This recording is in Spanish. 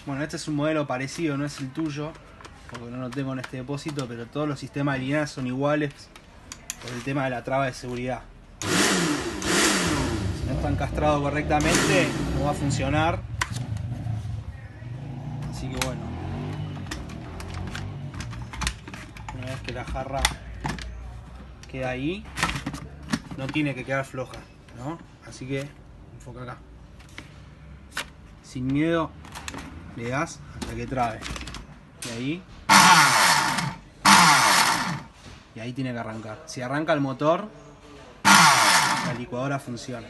Bueno, este es un modelo parecido, no es el tuyo, porque no lo tengo en este depósito, pero todos los sistemas de lineal son iguales por el tema de la traba de seguridad. Si no están castrados correctamente, no va a funcionar. Así que bueno, una vez que la jarra queda ahí, no tiene que quedar floja, ¿no? Así que enfoca acá. Sin miedo le das hasta que trabe. Y ahí tiene que arrancar. Si arranca el motor, la licuadora funciona.